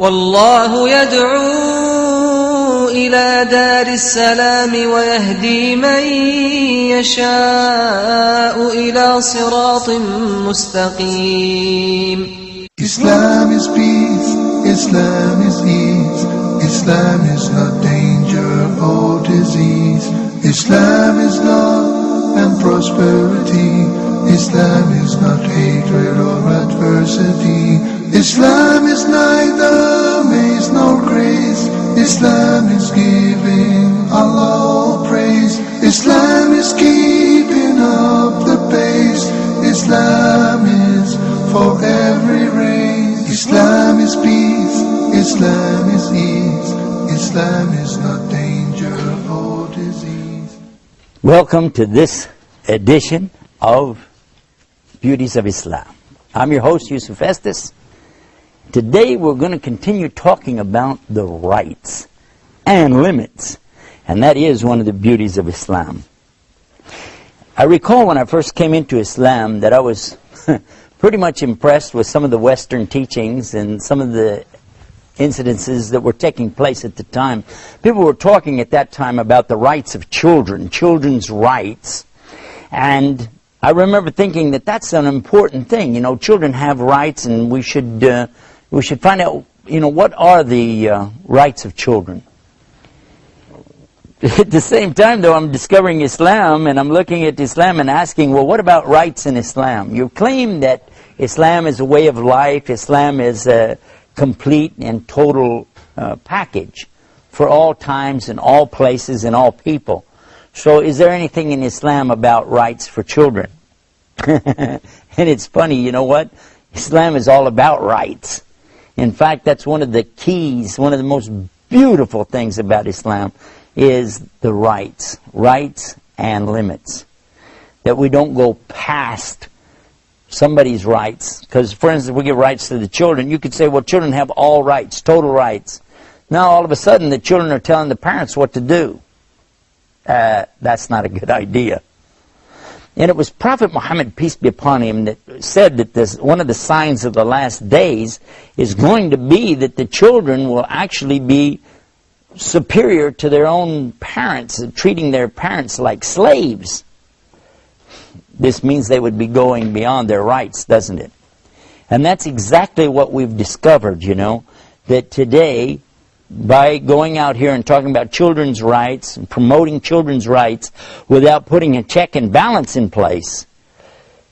والله يدعو إلى دار السلام ويهدي من يشاء إلى صراط مستقيم. Islam is peace, Islam is ease, Islam is not danger or disease, Islam is love and prosperity, Islam is not hatred or adversity, Islam is neither maze nor grace, Islam is giving Allah all praise, Islam is keeping up the pace, Islam is for every race, Islam is peace, Islam is ease, Islam is not danger or disease. Welcome to this edition of Beauties of Islam. I'm your host, Yusuf Estes. Today we're going to continue talking about the rights and limits, and that is one of the beauties of Islam. I recall when I first came into Islam that I was pretty much impressed with some of the Western teachings and some of the incidences that were taking place at the time. People were talking at that time about the rights of children, children's rights, and I remember thinking that that's an important thing. You know, children have rights, and we should find out, what are the rights of children. At the same time, though, I'm discovering Islam, and I'm looking at Islam and asking, well, what about rights in Islam? You claim that Islam is a way of life, Islam is a complete and total package for all times and all places and all people. So is there anything in Islam about rights for children? And it's funny, you know what? Islam is all about rights. In fact, that's one of the keys, one of the most beautiful things about Islam is the rights and limits. That we don't go past somebody's rights. Because, for instance, we give rights to the children. You could say, well, children have all rights, total rights. Now, all of a sudden, the children are telling the parents what to do. That's not a good idea. And it was Prophet Muhammad, peace be upon him, that said that one of the signs of the last days is going to be that the children will actually be superior to their own parents, treating their parents like slaves. This means they would be going beyond their rights, doesn't it? And that's exactly what we've discovered, that today, by going out here and talking about children's rights and promoting children's rights without putting a check and balance in place,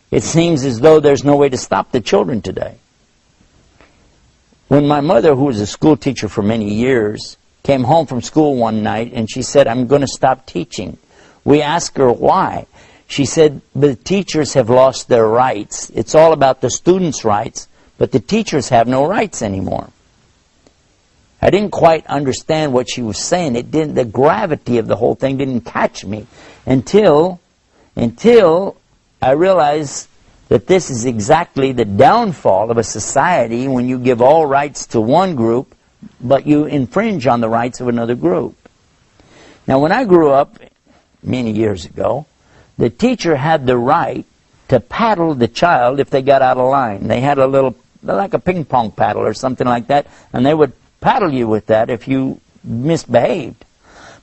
it seems as though there's no way to stop the children today. When my mother, who was a school teacher for many years, came home from school one night and she said, I'm going to stop teaching. We asked her why. She said, the teachers have lost their rights. It's all about the students' rights, but the teachers have no rights anymore. I didn't quite understand what she was saying. The gravity of the whole thing didn't catch me until I realized that this is exactly the downfall of a society when you give all rights to one group, but you infringe on the rights of another group. Now, when I grew up many years ago, the teacher had the right to paddle the child if they got out of line. They had a little, like a ping pong paddle or something like that, and they would paddle you with that if you misbehaved.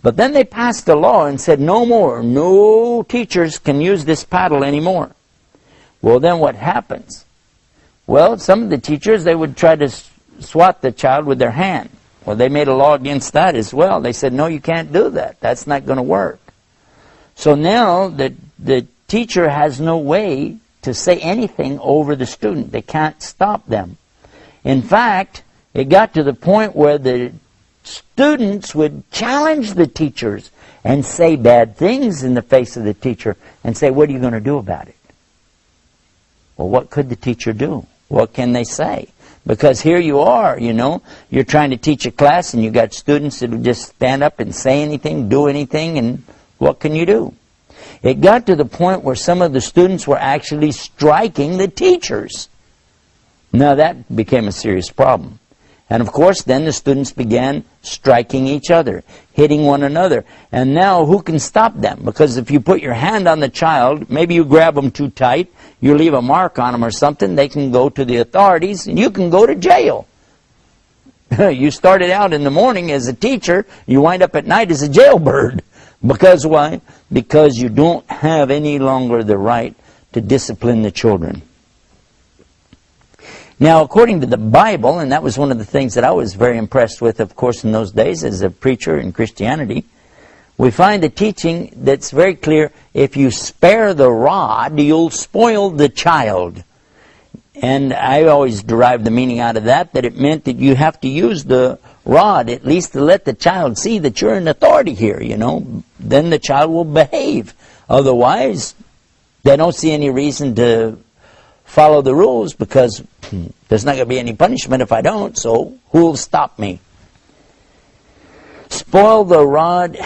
But then they passed a law and said no teachers can use this paddle anymore. Well, then what happens? Well, some of the teachers, they would try to swat the child with their hand. Well, they made a law against that as well. They said, no, you can't do that. That's not going to work. So now the teacher has no way to say anything over the student. They can't stop them. In fact, it got to the point where the students would challenge the teachers and say bad things in the face of the teacher and say, what are you going to do about it? Well, what could the teacher do? What can they say? Because here you are, you're trying to teach a class and you got students that will just stand up and say anything, do anything, and what can you do? It got to the point where some of the students were actually striking the teachers. Now that became a serious problem. And of course, then the students began striking each other, hitting one another. And now, who can stop them? Because if you put your hand on the child, maybe you grab them too tight, you leave a mark on them or something, they can go to the authorities, and you can go to jail. You started out in the morning as a teacher, you wind up at night as a jailbird. Because why? Because you don't have any longer the right to discipline the children. Now, according to the Bible, and that was one of the things that I was very impressed with, of course, in those days as a preacher in Christianity, we find the teaching that's very clear: if you spare the rod, you'll spoil the child. And I always derived the meaning out of that it meant that you have to use the rod at least to let the child see that you're in authority here, you know. Then the child will behave. Otherwise, they don't see any reason to follow the rules, because there's not going to be any punishment if I don't, so who will stop me? Spoil the rod,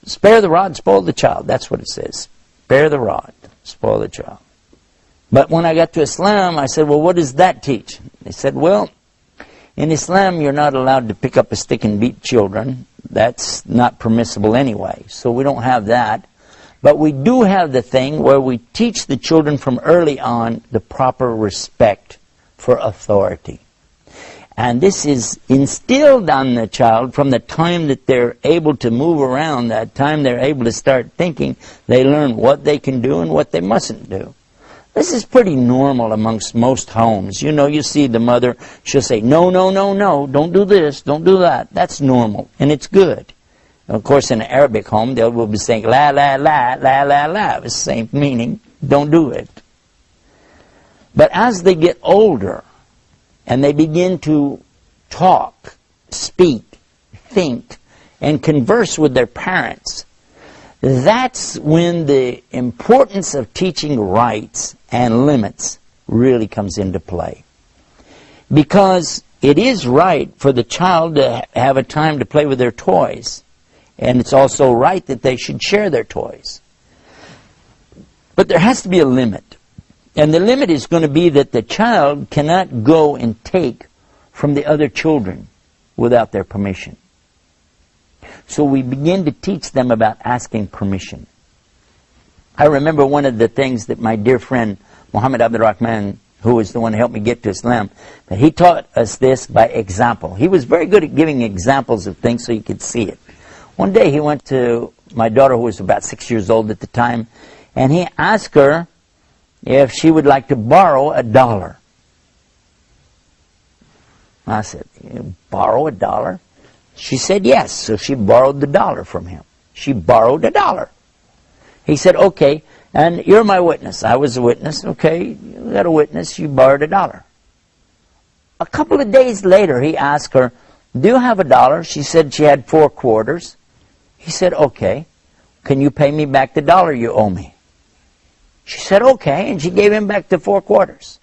spare the rod, spoil the child. That's what it says. Spare the rod, spoil the child. But when I got to Islam, I said, well, what does that teach? They said, well, in Islam, you're not allowed to pick up a stick and beat children. That's not permissible anyway, so we don't have that. But we do have the thing where we teach the children from early on the proper respect for authority. And this is instilled on the child from the time that they're able to move around, that time they're able to start thinking. They learn what they can do and what they mustn't do. This is pretty normal amongst most homes. You know, you see the mother, she'll say, no, no, no, no, don't do this, don't do that. That's normal, and it's good. Of course, in an Arabic home, they will be saying, la, la, la, la, la, la. It's the same meaning. Don't do it. But as they get older, and they begin to talk, speak, think, and converse with their parents, that's when the importance of teaching rights and limits really comes into play. Because it is right for the child to have a time to play with their toys. And it's also right that they should share their toys. But there has to be a limit. And the limit is going to be that the child cannot go and take from the other children without their permission. So we begin to teach them about asking permission. I remember one of the things that my dear friend Muhammad Abdul Rahman, who was the one who helped me get to Islam, that he taught us this by example. He was very good at giving examples of things so you could see it. One day he went to my daughter, who was about 6 years old at the time, and he asked her if she would like to borrow $1. I said, "You borrow $1?" She said yes, so she borrowed the $1 from him. She borrowed $1. He said, okay, and you're my witness. I was a witness. Okay, you got a witness, you borrowed $1. A couple of days later, he asked her, do you have $1? She said she had 4 quarters. He said, okay, can you pay me back the $1 you owe me? She said, okay, and she gave him back the 4 quarters.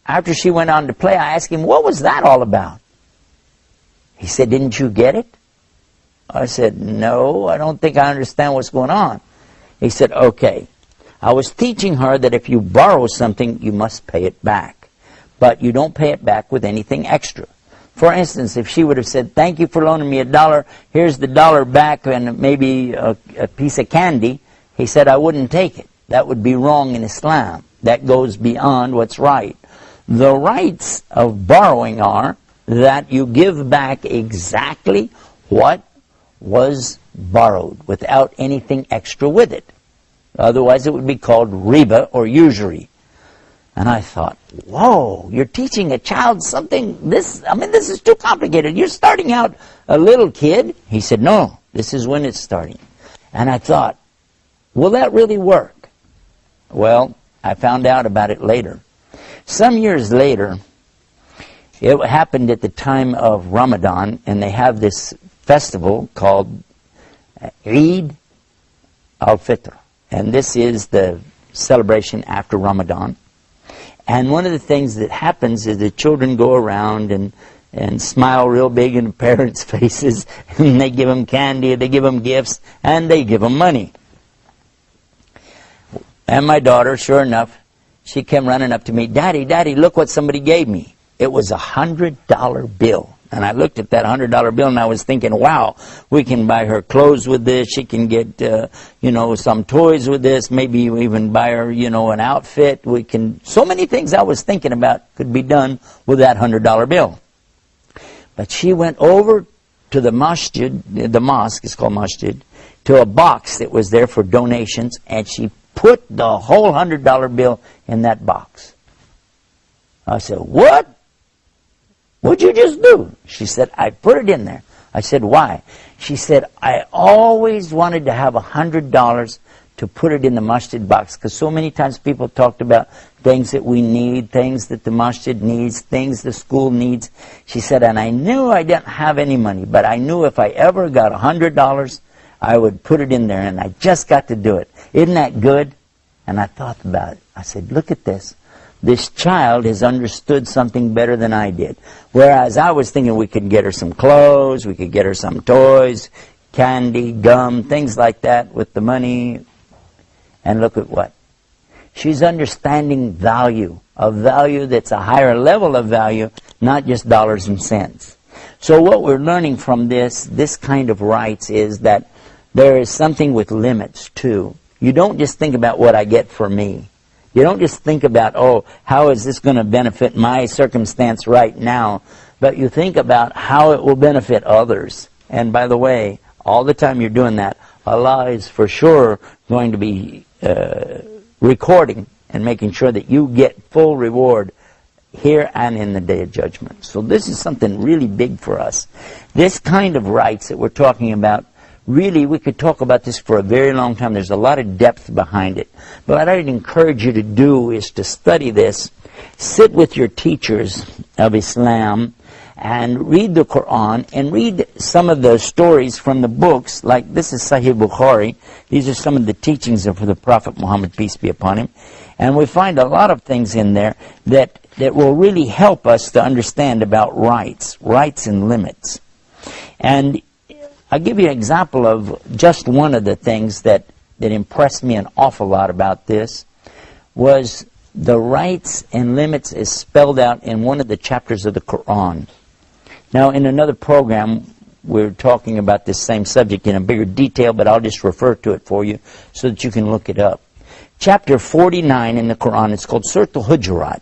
After she went on to play, I asked him, what was that all about? He said, didn't you get it? I said, no, I don't think I understand what's going on. He said, okay, I was teaching her that if you borrow something, you must pay it back. But you don't pay it back with anything extra. For instance, if she would have said, thank you for loaning me $1, here's the $1 back and maybe a piece of candy, he said, I wouldn't take it. That would be wrong in Islam. That goes beyond what's right. The rights of borrowing are that you give back exactly what was borrowed without anything extra with it. Otherwise it would be called riba or usury. And I thought, whoa, you're teaching a child something, this is too complicated. You're starting out a little kid. He said, no, this is when it's starting. And I thought, will that really work? Well, I found out about it later. Some years later, it happened at the time of Ramadan, and they have this festival called Eid al-Fitr. And this is the celebration after Ramadan. And one of the things that happens is the children go around and smile real big in the parents' faces, and they give them candy, they give them gifts, and they give them money. And my daughter, sure enough, she came running up to me, Daddy, Daddy, look what somebody gave me. It was $100 bill. And I looked at that $100 bill and I was thinking, wow, we can buy her clothes with this. She can get, some toys with this. Maybe we even buy her, an outfit. We can, so many things I was thinking about could be done with that $100 bill. But she went over to the masjid, the mosque, it's called masjid, to a box that was there for donations, and she put the whole $100 bill in that box. I said, what? What'd you just do? She said, I put it in there. I said, why? She said, I always wanted to have $100 to put it in the masjid box, because so many times people talked about things that we need, things that the masjid needs, things the school needs. She said, and I knew I didn't have any money, but I knew if I ever got $100, I would put it in there, and I just got to do it. Isn't that good? And I thought about it. I said, look at this. This child has understood something better than I did. Whereas I was thinking we could get her some clothes, we could get her some toys, candy, gum, things like that with the money. And look at what? She's understanding value, a value that's a higher level of value, not just dollars and cents. So what we're learning from this kind of rights, is that there is something with limits too. You don't just think about what I get for me. You don't just think about, oh, how is this going to benefit my circumstance right now? But you think about how it will benefit others. And by the way, all the time you're doing that, Allah is for sure going to be recording and making sure that you get full reward here and in the Day of Judgment. So this is something really big for us. This kind of rights that we're talking about, really, we could talk about this for a very long time. There's a lot of depth behind it. But what I'd encourage you to do is to study this, sit with your teachers of Islam, and read the Quran, and read some of the stories from the books, like this is Sahih Bukhari. These are some of the teachings of the Prophet Muhammad, peace be upon him. And we find a lot of things in there that will really help us to understand about rights and limits. And I'll give you an example of just one of the things that impressed me an awful lot about this, was the rights and limits is spelled out in one of the chapters of the Quran. Now, in another program, we're talking about this same subject in a bigger detail, but I'll just refer to it for you so that you can look it up. Chapter 49 in the Quran, it's called Surah Al-Hujurat.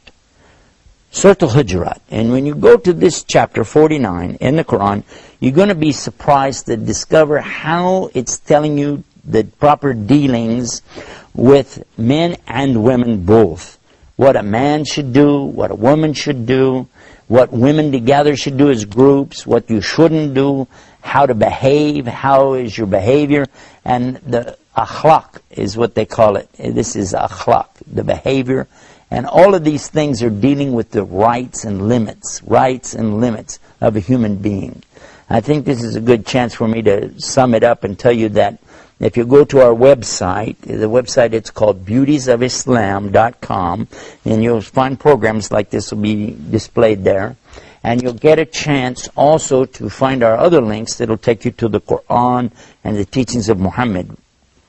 Surah Al-Hujurat. And when you go to this chapter 49 in the Quran, you're going to be surprised to discover how it's telling you the proper dealings with men and women both. What a man should do, what a woman should do, what women together should do as groups, what you shouldn't do, how to behave, how is your behavior, and the akhlaq is what they call it. This is akhlaq, the behavior. And all of these things are dealing with the rights and limits of a human being. I think this is a good chance for me to sum it up and tell you that if you go to our website, the website it's called beautiesofislam.com, and you'll find programs like this will be displayed there. And you'll get a chance also to find our other links that will take you to the Quran and the teachings of Muhammad.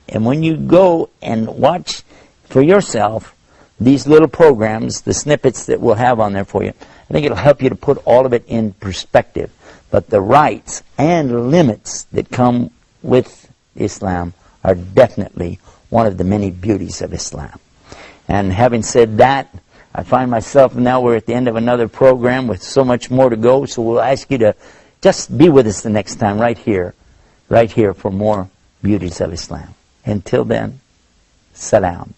And when you go and watch for yourself these little programs, the snippets that we'll have on there for you, I think it'll help you to put all of it in perspective. But the rights and limits that come with Islam are definitely one of the many beauties of Islam. And having said that, I find myself now we're at the end of another program with so much more to go, so we'll ask you to just be with us the next time right here for more Beauties of Islam. Until then, salam.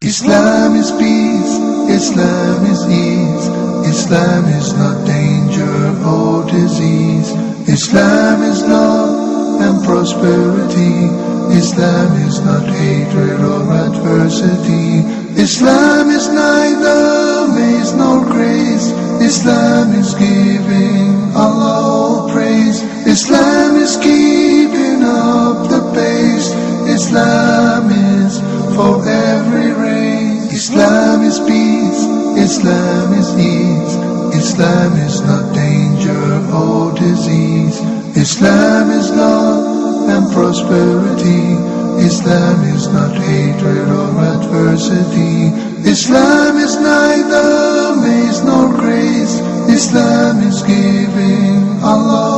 Islam is peace, Islam is ease, Islam is not danger or disease, Islam is love and prosperity, Islam is not hatred or adversity, Islam is neither maze nor grace, Islam is giving Allah all praise, Islam is keeping up the pace, Islam is for every race. Islam is peace, Islam is ease, Islam is not danger or disease, Islam is love and prosperity, Islam is not hatred or adversity, Islam is neither maze nor grace, Islam is giving Allah